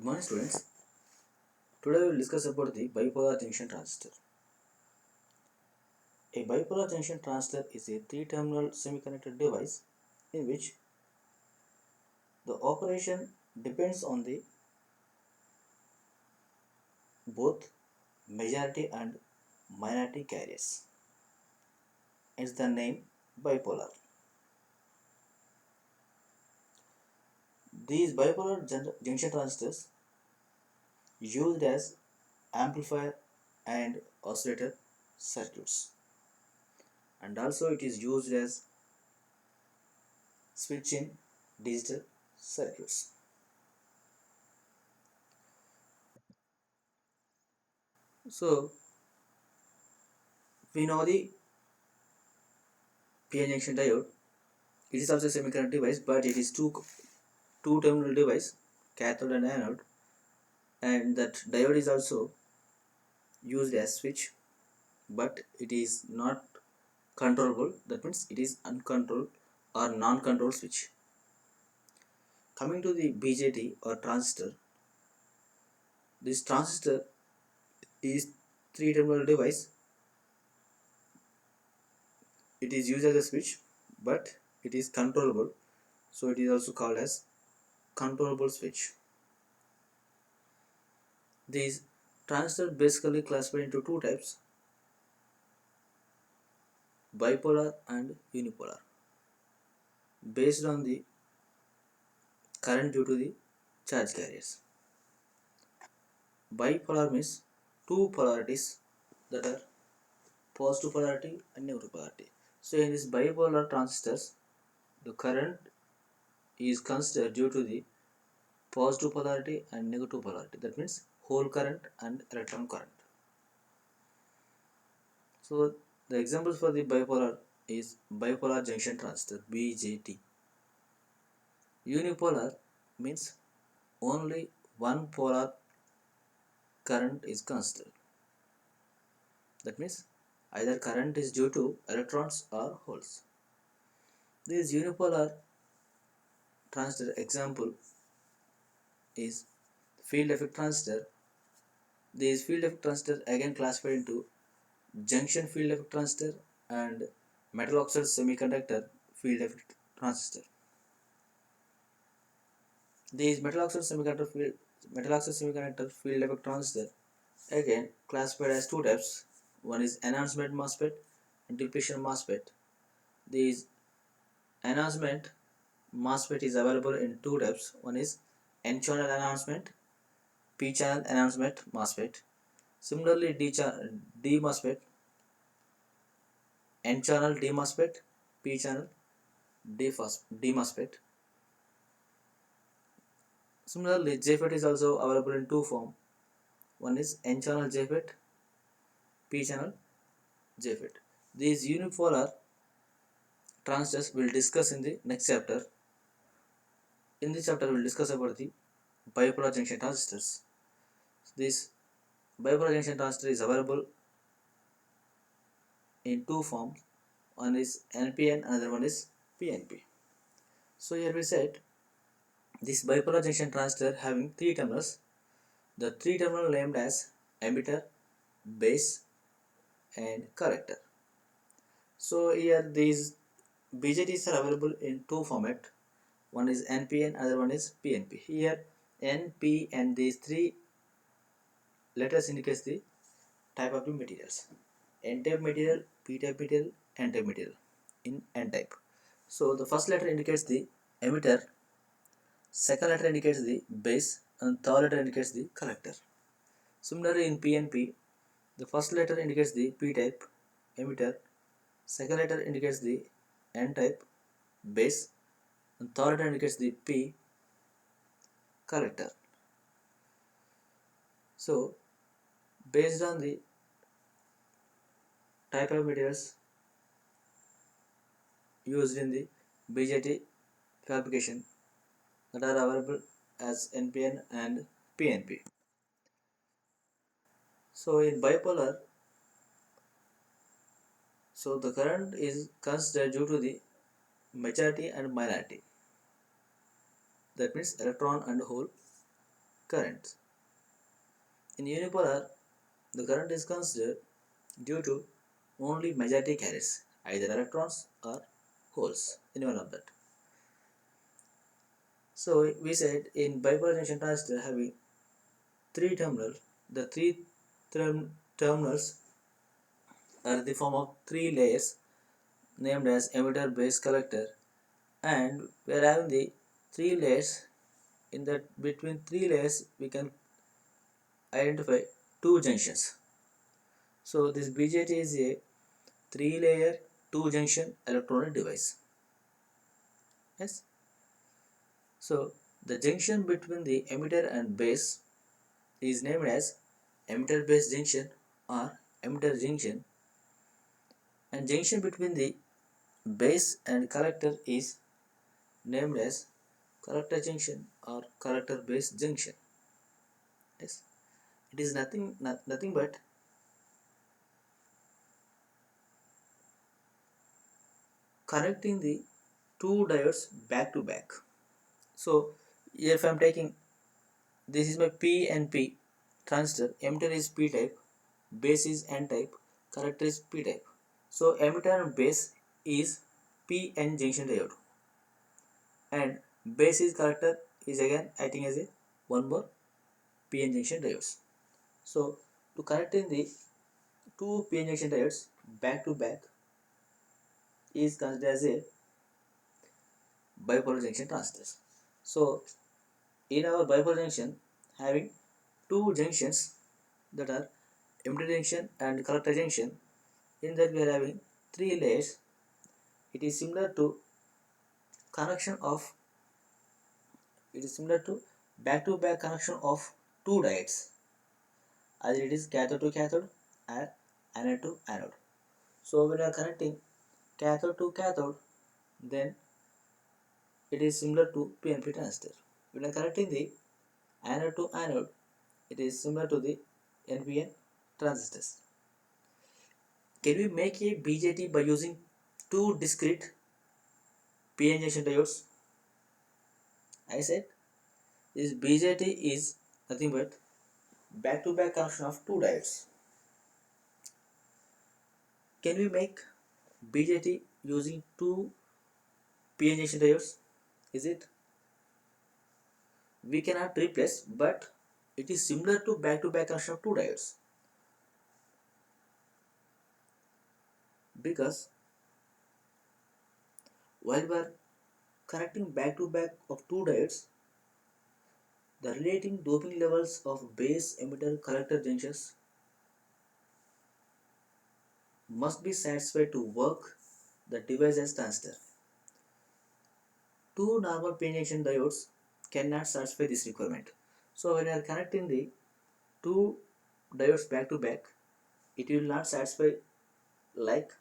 morning, students. Today we will discuss about the bipolar junction transistor. A bipolar junction transistor is a three-terminal semiconductor device in which the operation depends on the both majority and minority carriers. It's the name bipolar. These bipolar junction transistors used as amplifier and oscillator circuits, and also it is used as switch in digital circuits. So we know the PN junction diode. It is also a semiconductor device, but it is two terminal device, cathode and anode, and that diode is also used as switch, but it is not controllable. That means it is uncontrolled or non-controlled switch. Coming to the BJT or transistor, this transistor is three terminal device. It is used as a switch, but it is controllable, so it is also called as controllable switch. These transistors basically classified into two types: bipolar and unipolar, based on the current due to the charge carriers. Bipolar means two polarities that are positive polarity and negative polarity. So in this bipolar transistors, the current is considered due to the positive polarity and negative polarity. That means hole current and electron current. So the examples for the bipolar is bipolar junction transistor BJT. Unipolar means only one polar current is considered. That means either current is due to electrons or holes. This unipolar transistor example is field effect transistor. These field effect transistor again classified into junction field effect transistor and metal oxide semiconductor field effect transistor. These metal oxide semiconductor field effect transistor again classified as two types. One is enhancement MOSFET and depletion MOSFET. These enhancement MOSFET is available in two types. One is N-channel enhancement, P-channel enhancement MOSFET. Similarly, D MOSFET, N-channel D MOSFET, P-channel D MOSFET. Similarly, JFET is also available in two forms. One is N-channel JFET, P-channel JFET. These unipolar transistors will discuss in the next chapter. In this chapter, we will discuss about the bipolar junction transistors. This bipolar junction transistor is available in two forms. One is NPN, another one is PNP. So here we said this bipolar junction transistor having three terminals. The three terminal named as emitter, base, and collector. So here these BJTs are available in two format. One is NPN, other one is PNP. Here N, P, and these three letters indicates the type of the materials. N-type material, P-type material, N-type material in N-type. So the first letter indicates the emitter, second letter indicates the base, and third letter indicates the collector. Similarly in PNP, the first letter indicates the P-type emitter, second letter indicates the N-type base, and third letter indicates the P collector. So based on the type of materials used in the BJT fabrication that are available as NPN and PNP. So in bipolar, so the current is considered due to the majority and minority. That means electron and hole current. In unipolar, the current is considered due to only majority carriers, either electrons or holes, any one of that. So we said in bipolar junction transistor having three terminals, the terminals are the form of three layers named as emitter, base, collector, and we are having the three layers. In that between three layers we can identify two junctions. So this BJT is a three layer two junction electronic device. Yes. So the junction between the emitter and base is named as emitter base junction or emitter junction, and junction between the base and collector is named as collector junction or collector base junction. Yes, it is nothing but connecting the two diodes back to back. So if I am taking, this is my PNP transistor, emitter is P type, base is N type, collector is P type. So emitter and base is PN junction diode, and base is collector is again acting as a one more PN junction diodes. So to connecting the two PN junction diodes back to back is considered as a bipolar junction transistors. So in our bipolar junction having two junctions that are emitter junction and collector junction, in that we are having three layers. It is similar to connection of, it is similar to back connection of two diodes, either it is cathode to cathode or anode to anode. So when we are connecting cathode to cathode, then it is similar to PNP transistor. When we are connecting the anode to anode, it is similar to the NPN transistors. Can we make a BJT by using two discrete PN junction diodes? I said this BJT is nothing but back-to-back connection of two diodes. Can we make BJT using two PN junction diodes? Is it? We cannot replace, but it is similar to back-to-back connection of two diodes, because while we are connecting back-to-back of two diodes, the relating doping levels of base emitter collector junctions must be satisfied to work the device as transistor. Two normal PN junction diodes cannot satisfy this requirement. So when you are connecting the two diodes back to back, it will not satisfy like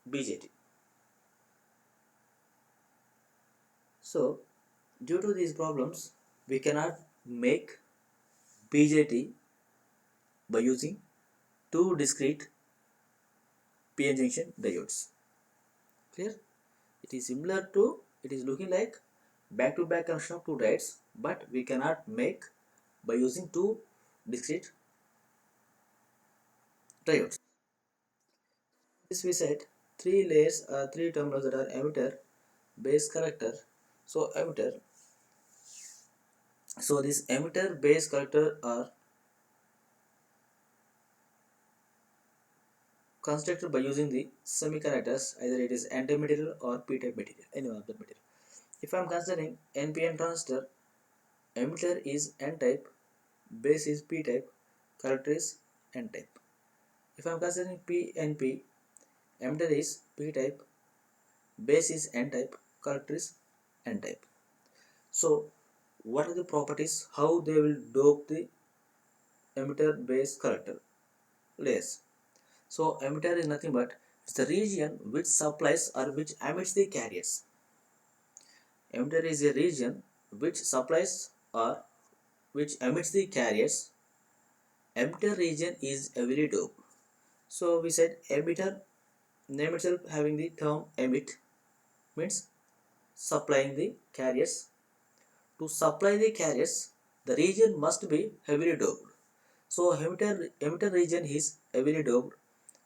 BJT. So due to these problems, we cannot make BJT by using two discrete PN junction diodes. Clear? It is similar to, it is looking like back to back connection of two diodes, but we cannot make by using two discrete diodes. This we said three layers are three terminals that are emitter, base, collector. So emitter, so this emitter, base, collector are constructed by using the semiconductors, either it is N-type material or P-type material, any one of the material. If I am considering NPN transistor, emitter is N-type, base is P-type, collector is N-type. If I am considering PNP, emitter is P-type, base is N-type, collector is N-type. So what are the properties, how they will dope the emitter, base, collector layers? So emitter is nothing but it's the region which supplies or which emits the carriers. Emitter is a region which supplies or which emits the carriers. Emitter region is heavily doped. So we said emitter, name itself having the term emit, means supplying the carriers. To supply the carriers, the region must be heavily doped. So emitter region is heavily doped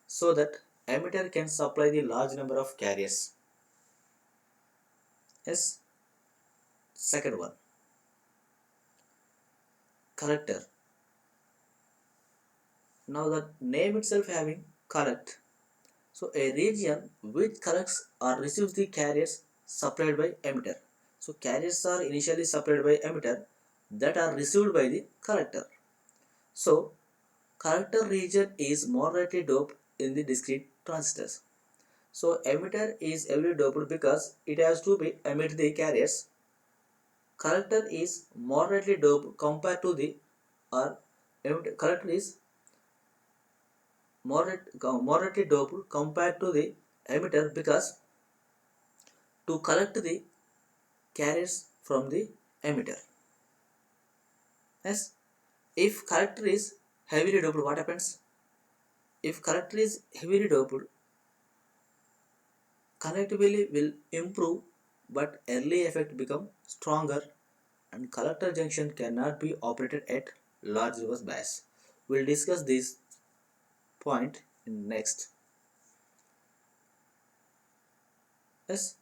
so that emitter can supply the large number of carriers. Yes. Second one, collector. Now the name itself having collect. So a region which collects or receives the carriers supplied by emitter. So carriers are initially supplied by emitter that are received by the collector. So collector region is moderately doped in the discrete transistors. So emitter is heavily doped because it has to be emit the carriers. Collector is moderately doped compared to the or collector is moderately doped compared to the emitter because to collect the carriers from the emitter. Yes, if collector is heavily doped, what happens? If collector is heavily doped, connectivity will improve, but early effect become stronger, and collector junction cannot be operated at large reverse bias. We'll discuss this point in next. Yes,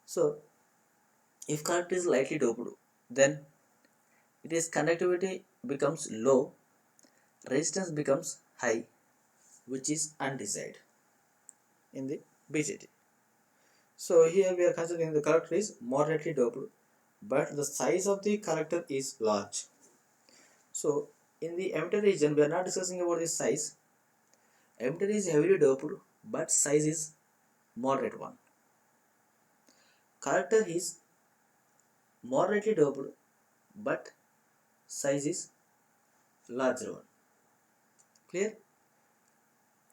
so if collector is lightly doped, then its conductivity becomes low, resistance becomes high, which is undesired in the BJT. So here we are considering the collector is moderately doped, but the size of the collector is large. So in the emitter region, we are not discussing about the size. Emitter is heavily doped, but size is moderate one. Collector is moderately doped, but size is larger one. Clear?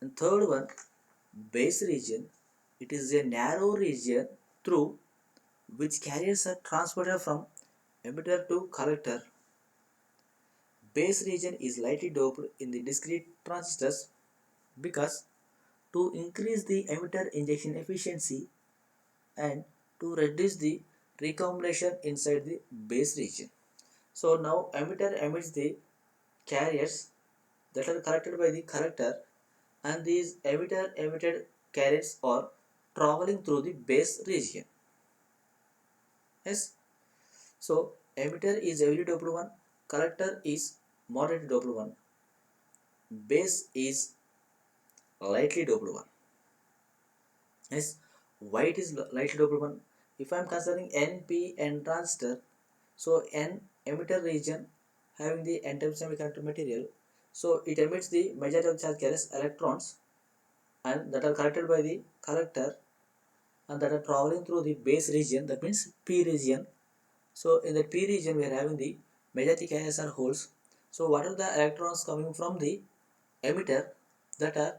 And third one, base region. It is a narrow region through which carriers are transported from emitter to collector. Base region is lightly doped in the discrete transistors because to increase the emitter injection efficiency and to reduce the recombination inside the base region. So now emitter emits the carriers that are collected by the collector, and these emitter emitted carriers are traveling through the base region. Yes. So emitter is heavily doped one, collector is moderately doped one, base is lightly doped one. Yes. Why it is lightly doped one? If I am considering NPN transistor, so N emitter region having the N-type semiconductor material, so it emits the majority of charge carriers electrons and that are collected by the collector and that are traveling through the base region, that means P region. So in the P region we are having the majority carriers are holes. So what are the electrons coming from the emitter, that are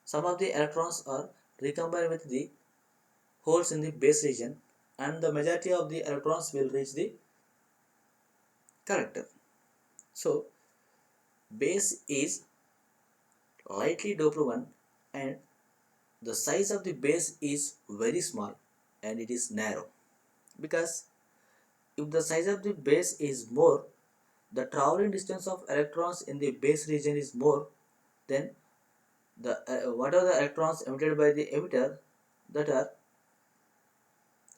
some of the electrons are recombined with the holes in the base region, and the majority of the electrons will reach the collector. So base is lightly doped one, and the size of the base is very small and it is narrow, because if the size of the base is more, the traveling distance of electrons in the base region is more, then the what are the electrons emitted by the emitter that are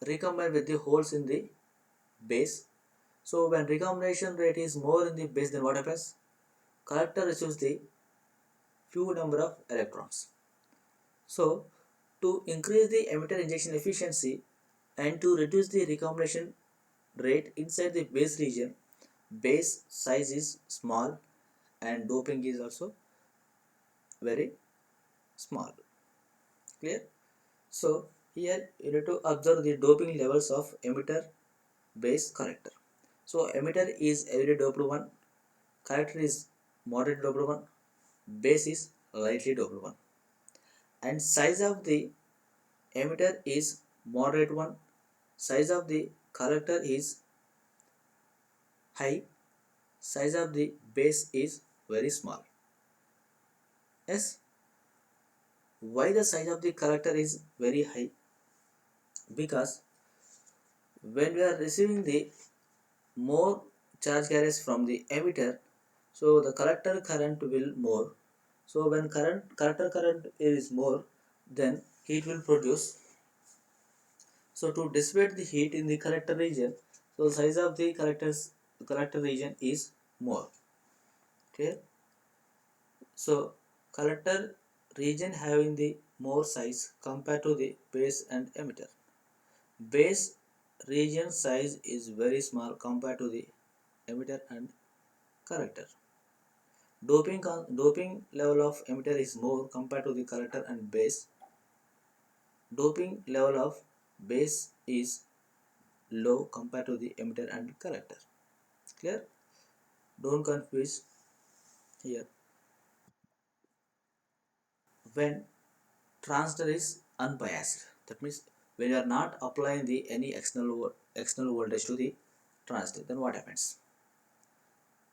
recombined with the holes in the base. So when recombination rate is more in the base, then what happens? Collector receives the few number of electrons. So to increase the emitter injection efficiency and to reduce the recombination rate inside the base region, base size is small and doping is also very small. Clear? So here you need to observe the doping levels of emitter, base, collector. So emitter is heavily doped one, collector is moderate doped one, base is lightly doped one, and size of the emitter is moderate one, size of the collector is high, size of the base is very small. Yes. Why the size of the collector is very high? Because when we are receiving the more charge carries from the emitter, so the collector current will more. So when collector current is more, then heat will produce. So to dissipate the heat in the collector region, so the size of the collector region is more. Okay. So collector region having the more size compared to the base and emitter. Base region size is very small compared to the emitter and collector. Doping level of emitter is more compared to the collector and base. Doping level of base is low compared to the emitter and collector. Clear? Don't confuse here. When transistor is unbiased, that means when you are not applying the any external voltage to the transistor, then what happens?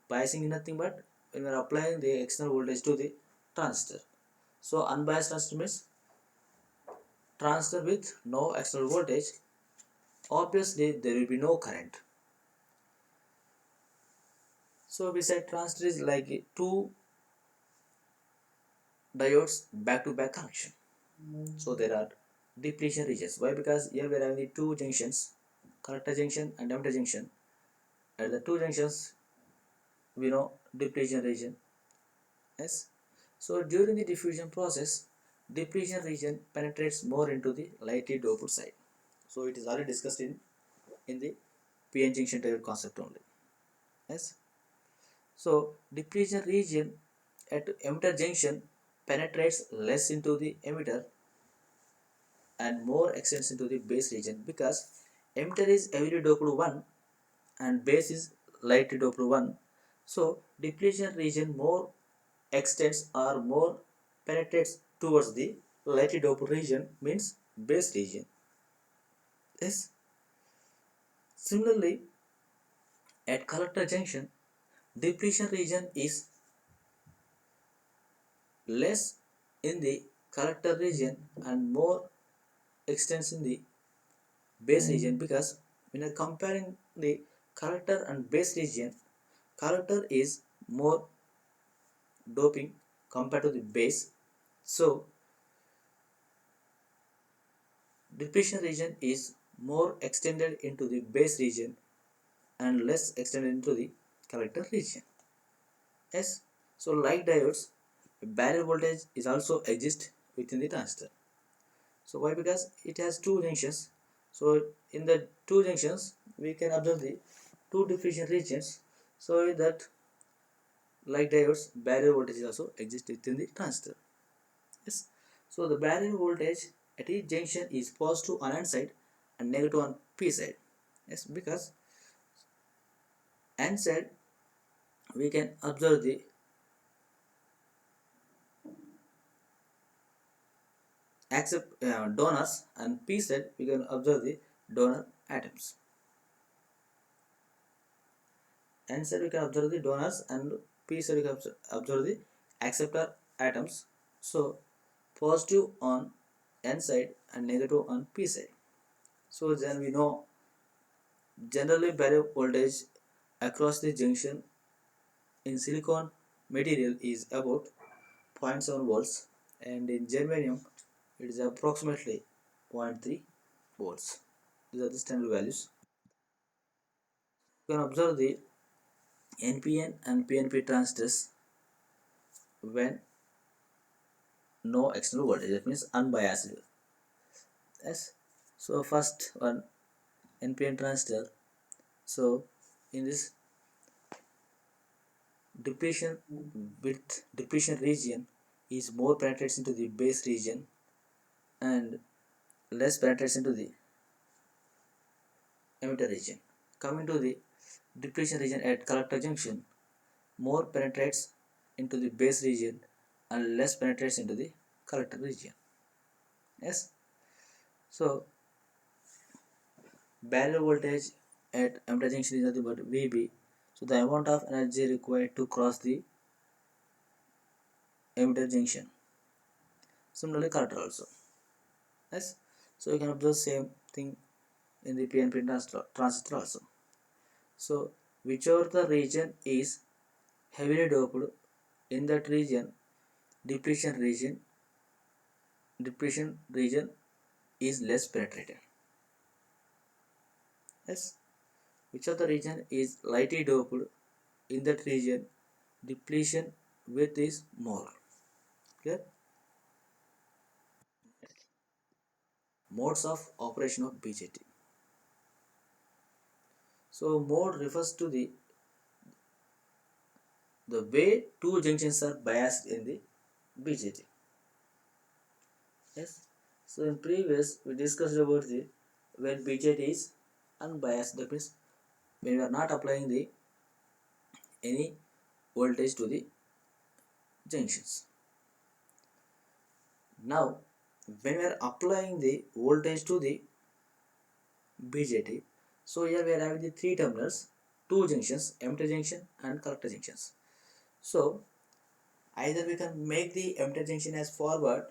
Biasing is nothing but when we are applying the external voltage to the transistor. So unbiased transistor means transistor with no external voltage. Obviously there will be no current. So we said transistor is like two diodes back to back connection. So there are depletion regions. Why? Because here we are having the two junctions, collector junction and emitter junction. At the two junctions we know depletion region. Yes. So during the diffusion process, depletion region penetrates more into the lightly doped side. So it is already discussed in the PN junction diode concept only. Yes. So depletion region at emitter junction penetrates less into the emitter and more extends into the base region because emitter is heavily doped 1 and base is lightly doped 1. So depletion region more extends or more penetrates towards the lightly doped region means base region. Yes. Similarly, at collector junction, depletion region is less in the collector region and more extends in the base region because when you are comparing the collector and base region, collector is more doping compared to the base. So depletion region is more extended into the base region and less extended into the collector region. Yes. So like diodes, barrier voltage is also exist within the transistor. So why? Because it has two junctions. So in the two junctions we can observe the two depletion regions. So that like diodes, barrier voltage also exists within the transistor. Yes. So the barrier voltage at each junction is positive on N side and negative on P side. Yes, because N side we can observe the accept donors and P side we can observe the donor atoms. N side we can observe the donors and P side we can observe the acceptor atoms. So positive on N side and negative on P side. So then we know generally barrier voltage across the junction in silicon material is about zero point 0.7 volts and in germanium it is approximately 0.3 volts. These are the standard values. You can observe the NPN and PNP transistors when no external voltage, that means unbiased. Yes. So first one NPN transistor. So in this depletion depletion region is more penetrates into the base region and less penetrates into the emitter region. Coming to the depletion region at collector junction, more penetrates into the base region and less penetrates into the collector region. Yes. So barrier voltage at emitter junction is nothing but VB. So the amount of energy required to cross the emitter junction. Similarly, collector also. Yes. So you can observe same thing in the PNP transistor also. So whichever the region is heavily doped, in that region depletion region is less penetrated. Yes, which of the region is lightly doped, in that region depletion width is more. Clear? Modes of operation of BJT. So mode refers to the way two junctions are biased in the BJT. Yes. So in previous we discussed about the when BJT is unbiased, that means when we are not applying the any voltage to the junctions. Now when we are applying the voltage to the BJT, so here we are having the three terminals, two junctions, emitter junction and collector junctions. So either we can make the emitter junction as forward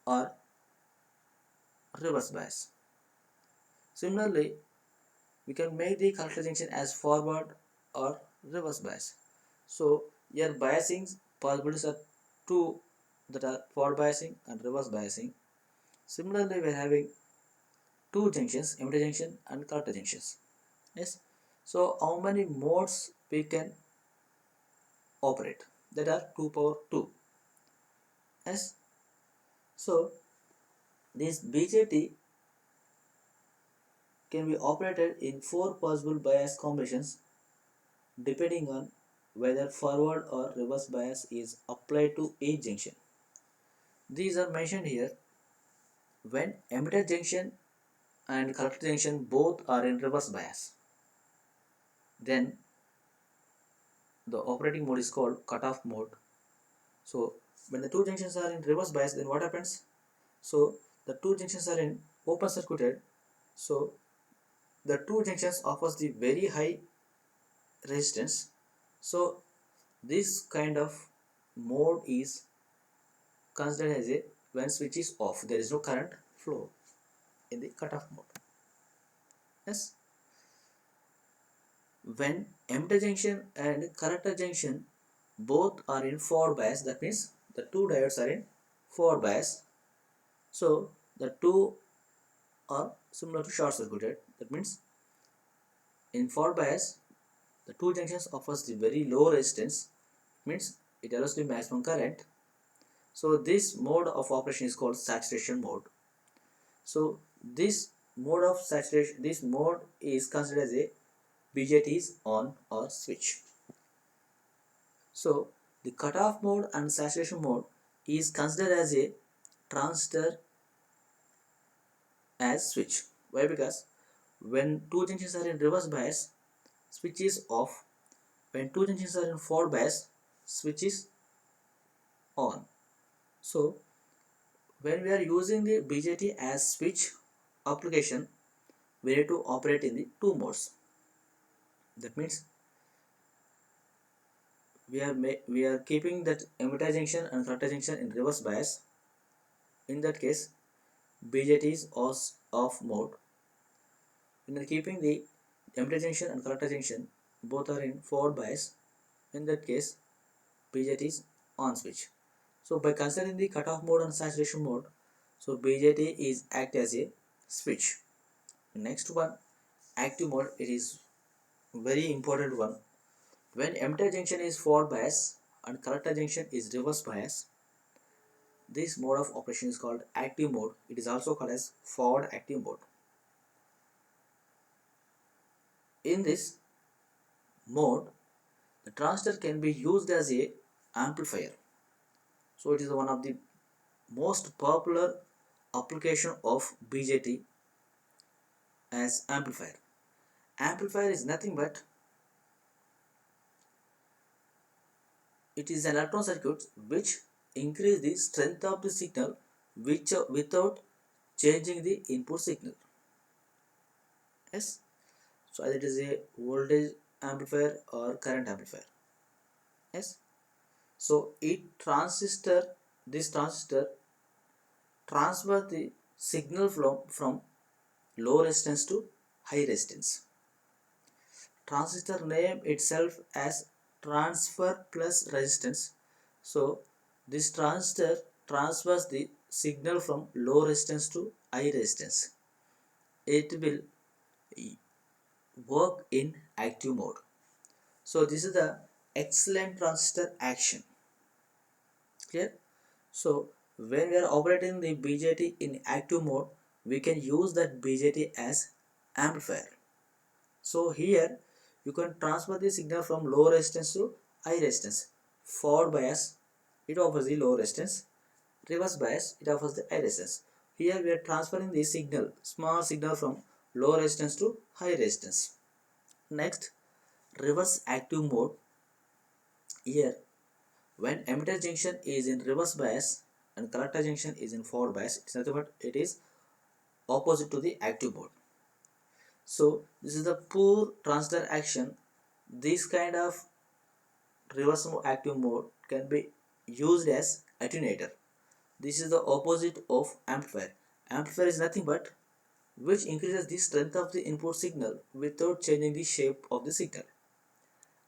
or reverse bias. Similarly, we can make the collector junction as forward or reverse bias. So here biasing possibilities are two, that are forward biasing and reverse biasing. Similarly, we are having two junctions, emitter junction and collector junctions. Yes. So how many modes we can operate? That are 2 power 2. Yes. So this BJT can be operated in 4 possible bias combinations depending on whether forward or reverse bias is applied to each junction. These are mentioned here. When emitter junction and collector junction both are in reverse bias, then the operating mode is called cutoff mode. So when the two junctions are in reverse bias, then what happens? So the two junctions are in open circuited. So the two junctions offers the very high resistance. So this kind of mode is considered as a when switch is off, there is no current flow in the cutoff mode. Yes. When emitter junction and collector junction both are in forward bias, that means the two diodes are in forward bias. So the two are similar to short circuited. That means in forward bias, the two junctions offers the very low resistance, means it allows the maximum current. So this mode of operation is called saturation mode. So this mode of saturation, this mode is considered as a BJT is on or switch. So the cutoff mode and saturation mode is considered as a transistor as switch. Why? Because when two junctions are in reverse bias, switch is off. When two junctions are in forward bias, switch is on. So when we are using the BJT as switch application, we need to operate in the two modes. That means we are keeping that emitter junction and collector junction in reverse bias. In that case, BJT is off mode. When we are keeping the emitter junction and collector junction both are in forward bias, in that case BJT is on switch. So by considering the cutoff mode and saturation mode, so BJT is act as a switch. Next one, active mode. It is very important one. When emitter junction is forward bias and collector junction is reverse bias, this mode of operation is called active mode. It is also called as forward active mode. In this mode, the transistor can be used as a amplifier. So it is one of the most popular application of BJT as amplifier. Amplifier is nothing but it is an electron circuit which increase the strength of the signal without changing the input signal. Yes. So either it is a voltage amplifier or current amplifier. Yes. So this transistor transfer the signal flow from low resistance to high resistance. transistor name itself as transfer plus resistance. So this transistor transfers the signal from low resistance to high resistance. It will work in active mode. So this is the excellent transistor action. Clear? So when we are operating the BJT in active mode, we can use that BJT as amplifier. So here you can transfer the signal from low resistance to high resistance. Forward bias, it offers the low resistance. Reverse bias, it offers the high resistance. Here we are transferring the signal, small signal from low resistance to high resistance. Next, reverse active mode. Here, when emitter junction is in reverse bias and collector junction is in forward bias, it's nothing but it is opposite to the active mode. So this is the poor transistor action. This kind of reverse active mode can be used as attenuator. This is the opposite of amplifier. Amplifier is nothing but which increases the strength of the input signal without changing the shape of the signal.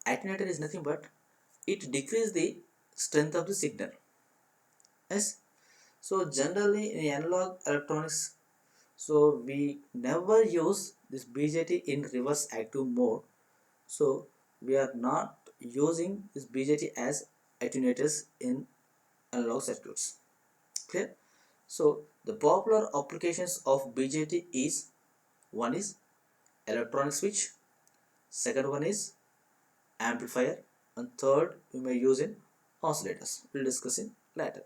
Attenuator is nothing but it decreases the strength of the signal. Yes. So generally in analog electronics, so we never use this BJT in reverse active mode. So we are not using this BJT as attenuators in analog circuits. Clear? So the popular applications of BJT is, one is electronic switch, second one is amplifier, and third we may use in oscillators. We'll discuss in later.